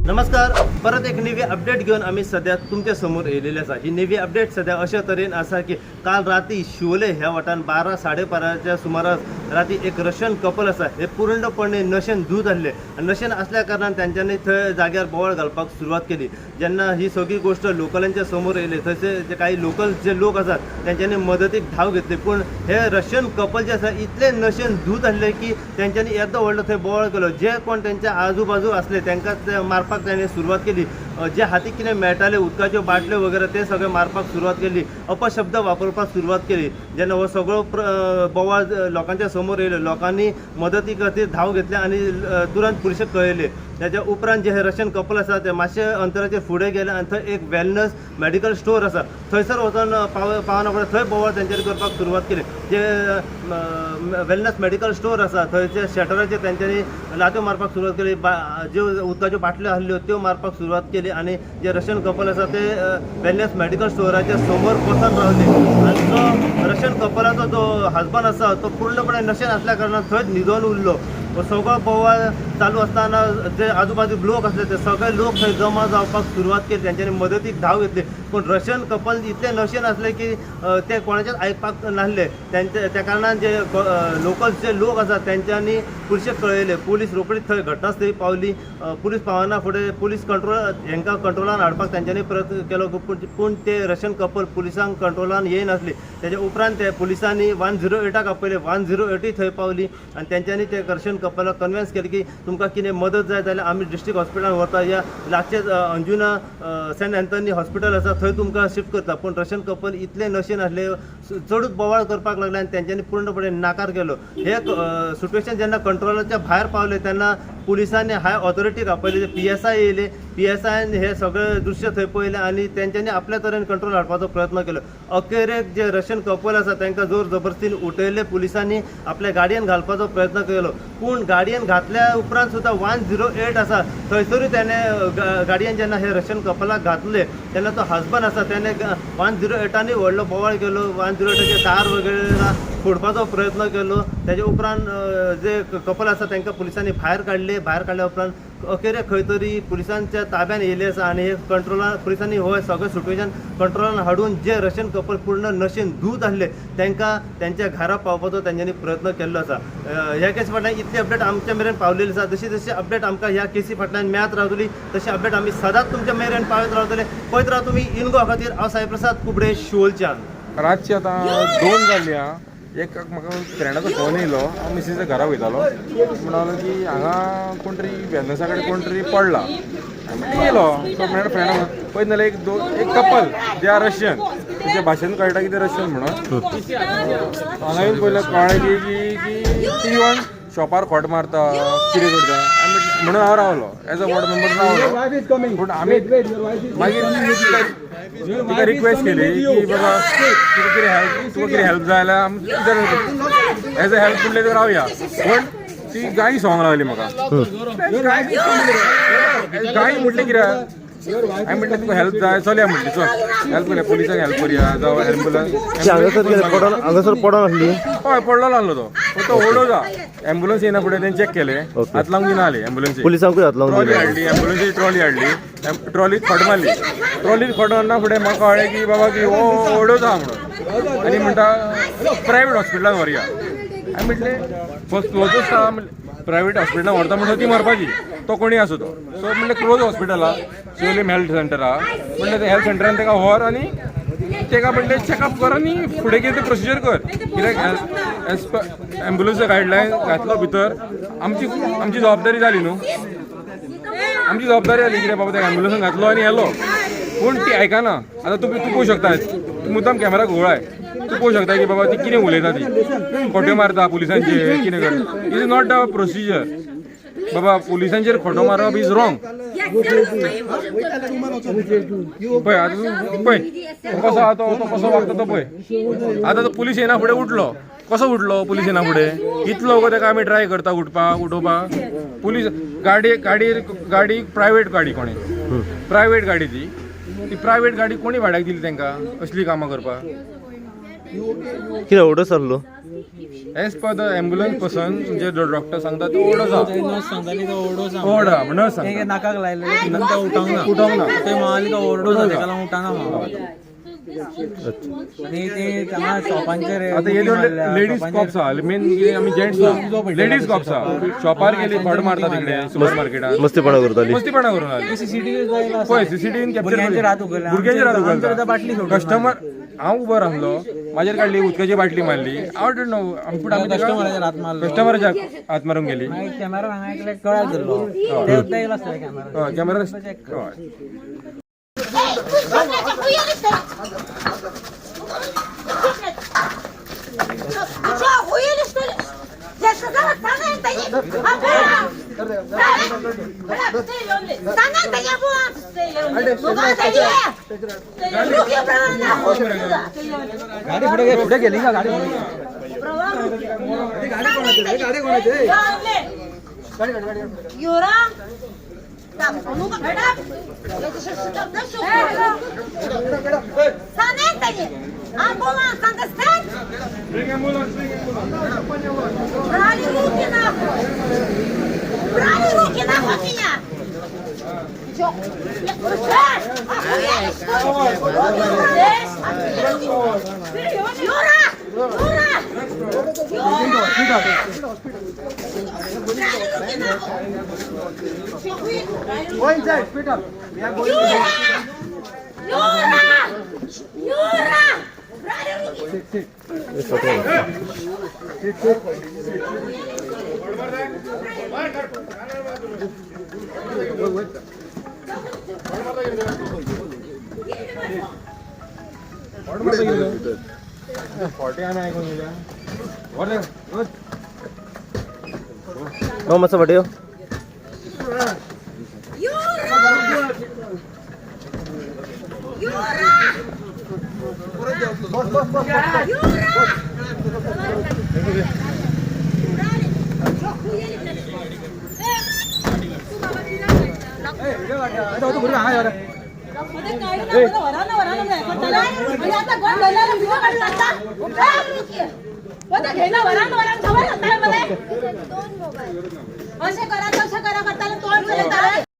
नमस्कार, परत एक नवी अपडेट घेऊन आम्ही सध्या तुमच्या समोर येलेले आसा। ही नवी अपडेट सध्या अशा तरेन आसा की काल राती शिवोले ह्या वाटान 12-12:30च्या सुमारास राती एक रशियन कपल आसा हे पूर्णपणे नशेन धूत आसले। नशेन असल्या कारणान त्यांच्यानी थंय जाग्यार बोवाळ घालपाक सुरवात केली। जेन्ना ही सगळी गोष्ट लोकलांच्या समोर येयली थंयचे जे काही लोकल जे लोक आसात त्यांच्यानी मदतीक धाव घेतली, पण हे रशियन कपल जे आसा इतले नशेन धूत आसले की त्यांच्यानी येदो व्हडलो थंय बोवाळ केलो। जे कोण त्यांच्या आजूबाजू असले त्यांना मारपाक त्याने सुरुवात केली। जे हाती कितें मेळटाले उदकाच्यो बाटल्यो वगैरे ते सगळे मारपाक सुरुवात केली, अपशब्द वापरपाक सुरुवात केली। जेन्ना हो सगळो बोवाळ लोकांच्या समोर येयलो, लोकांनी मदती खातीर धाव घेतली आणि तुरंत पुलिशेक कळयले। त्याच्या उपरांत जे हे रशियन कपल आसा ते मातशे अंतराचेर फुडें गेले आणि थंय एक वेलनेस मेडिकल स्टोर आसा थंयसर वचून पावना फुडें थंय बोवाळ तेंच्यांनी करपाक सुरवात केली। जे वेलनेस मेडिकल स्टोर आसा थंयचे शटराचेर तेंच्यांनी लाथ्यो मारपाक सुरवात केली, ज्यो उदकाच्यो बाटल्यो आसल्यो त्यो मारपाक सुरवात केली आणि जे रशियन कपल आसा ते वेलनेस मेडिकल स्टोराच्या समोर बसून रावले। आणि जो रशियन कपलाचो जो हजबंड आसा तो पूर्णपणे नशेन असल्या कारणान थंयच न्हिदोन उरलो। सगळो बोवाळ चालू असताना जे आजूबाजूक लोक असले ते सगळे लोक थंय जमा जावपाक सुरवात केली, त्यांच्यानी मदतीक धाव घेतली। पण रशियन कपल इतले नशेन असले की ते कोणाचेच आयकपाक नासले। त्या कारणान जे लोकल जे लोक आसात त्यांच्यानी पुलिशेक कळयले। पुलीस रोखडीच थंय घटनास्थळी पावली। पुलीस पावना फुडें पुलीस हांकां कंट्रोलान हाडपाक त्यांच्यानी प्रयत्न केलो, पूण ते रशियन कपल पुलिसांक कंट्रोलान येयनासली। तेच्या उपरांत ते पुलिसांनी 108 आपयले। 108 थंय पावली आणि त्यांच्यानी ते रशियन कपलाक कन्विन्स केले की तुमकां कितें मदत जाय जाल्यार आमी डिस्ट्रिक्ट हॉस्पिटलान व्हरता, या लागचे अंजुना सेंट एंथनी हॉस्पिटल आसा थंय तुमकां शिफ्ट करता। पण रशियन कपल इतले नशेन आसले, चडूच बोवाळ करपाक लागले आणि त्यांच्यानी पूर्णपणे नाकार केलो। हे सिट्युएशन जेन्ना कंट्रोलाच्या भायर पावले तेन्ना पुलिसांनी हाय ऑथॉरिटीक आपयले, PSI येयले। PSIन हे सगळे दृश्य थंय पळयले आणि त्यांच्यानी आपल्या तरेन कंट्रोल हाडपाचो प्रयत्न केलो। अखेरेक जे रशियन कपल आसा तांकां जोर जबरदस्तीन उठयले पुलिसांनी, आपल्या गाडयेन घालपाचो प्रयत्न केलो। पूण गाडयेन घातल्या उपरांत सुद्दां 108 आसा थंयसरूय त्याने गाडयेन जेन्ना हे रशियन कपलाक घातले तेन्ना तो हजबंड आसा त्याने 108नी व्हडलो बोवाळ केलो। 108चे दार वगैरे फोडपाचो प्रयत्न केलो। त्याच्या उपरांत जे कपल आसा तांकां पुलिसांनी भायर काडल्या उपरांत अखेरेक खंय तरी पुलिसांच्या ताब्यान येयले आसा आणि हे कंट्रोलान पुलिसांनी हो सगळें सिट्युएशन कंट्रोलान हाडून जे रशियन कपल पूर्ण नशेन धूत आसले तांकां त्यांच्या घरा पावपाचो तांच्यांनी प्रयत्न केल्लो आसा। ह्या केसी फाटल्यान इतली अपडेट आमच्या मेरेन पावलेली आसा। जशी जशी अपडेट आमकां ह्या केसी फाटल्यान मेळत रावतली तशी अपडेट आमी सदांच तुमच्या मेरेन पावत रावतले। पळयत राव तुमी इनगो खातीर हांव साईप्रसाद कुबडे शिवोलच्यान। रातची आतां 2 जाली आं। एक म्हाका फ्रेंडाचो फोन येयलो, हांव मिसेसच्या घरा वयतालो, म्हणलो की हांगा कोण तरी वेलनेसा कडेन कोण तरी पडला। येयलो तो फ्रेंड पळयत नाल्यार एक कपल जे आर रशियन, तेच्या भाशेन कळटा की ते रशियन म्हणून। हांगा येवन पळयलें कळ्ळें की ती येवन शॉपार खोट मारता, कितें करता म्हणून हांव रावलो एज अ वॉर्ड मेंबर रावलो। पूण आमी मागीर तिका रिक्वेस्ट केली की बाबा तुका कितें हेल्प जाय जाल्यार आमी एज अ हेल्प म्हणलें तर रावया। पण ती गाणी सॉंग लायली म्हाका। गाणी म्हटलें कित्याक हांवें म्हटलें तुका हेल्प जाय चलया म्हटलें, चल हेल्प करया, पुलिसांक हेल्प करया जावं एम्बुलन्स हांगासर पडोन आसली। हय पडलो आसलो तो, पण तो ओडो जा एम्बुलन्स येना फुडें तेंचे चॅक केले, हात लावंक दिना जाली एम्बुलन्स। पुलिसांकूय हात लावंक ट्रॉली हाडली, एम्बुलन्सीची ट्रॉली हाडली, ट्रॉलीक खोट मारली। ट्रॉलीक खोट मारना फुडें म्हाका कळ्ळें की बाबा की हो ओडो जा म्हणून, आनी म्हणटा प्रायवेट हॉस्पिटलान व्हरया। हांवें म्हटलें फस्ट क्लोजस्ट आहा, प्रायवेट हॉस्पिटलान व्हरता म्हणटा ती मरपाची, तो कोणी आसूं तो। सो म्हणलें क्लोज हॉस्पिटल आहा, शिवोलीम हेल्थ सेंटर आहा, म्हणलें ते हेल्थ सेंटरान ताका व्हर आणि ताका म्हणलें चॅकअप कर आणि फुडें कितें प्रोसिजर कर। कित्याक एज पर एम्बुलन्स गायडलायन घातलो भितर आमची जबाबदारी जाली न्हू, आमची जबाबदारी जाली कित्याक बाबा त्या एम्बुलन्सान घातलो आनी येलो। पूण ती आयकना। आतां तूं पळोवंक शकता, मुद्दाम कॅमेरा घुवळाय, तूं पळोवंक शकता की बाबा ती कितें उलयता, ती खोट्यो मारता पुलिसांचे कितें करता। It is not a procedure. बाबा पुलिसांचेर खोटो मारप इज रॉंग. पळय आतां पळय कसो आहा तो कसो वागता तो पळय. आतां तो पुलीस येना फुडें उठलो. कसो उठलो पुलीस येना फुडें? इतलो गो ताका आमी ट्राय करता उठोवपाक. पुलीस गाडी प्रायवेट गाडी कोणी प्रायवेट गाडी ती प्रायवेट गाडी कोणी भाड्याक दिली तांकां असली कामां करपाक? कितें ओडो चल्लो? As per the ambulance person जे डॉक्टर सांगता तो ओडो ओडा म्हणून सांगता नाकाक लायले नंतर उठोंक ना ते मागली तो ओरडो जाता ताका उठाना आणि ते त्यांना शॉपांचेर आता हे लेडीज कॉप्स आहा मेन आमी जेंट्स ना लेडीज कॉप्स आहा शॉपार गेली फड मारता तिकडे सुपर मार्केटात मस्तीपणा करताली. मस्तीपणा करून आली. पळय सीसीटीव्हीन भुरग्यांचे रात उगडले भुरग्यांचे रात बाटली उगडटा. सोडली. कस्टमर हांव उबो रावलो म्हाजेर काडली उदकाची बाटली मारली. हांव डोंट नो कस्टमराच्या हात मारून गेली. कॅमेरा हांगा कळ्याक धरलो ते येयलो आसता कॅमेरा कॅमेरा पुढे गेली का गाडी मातसो फाटी यो. असे करा तसं करा करताना तोंड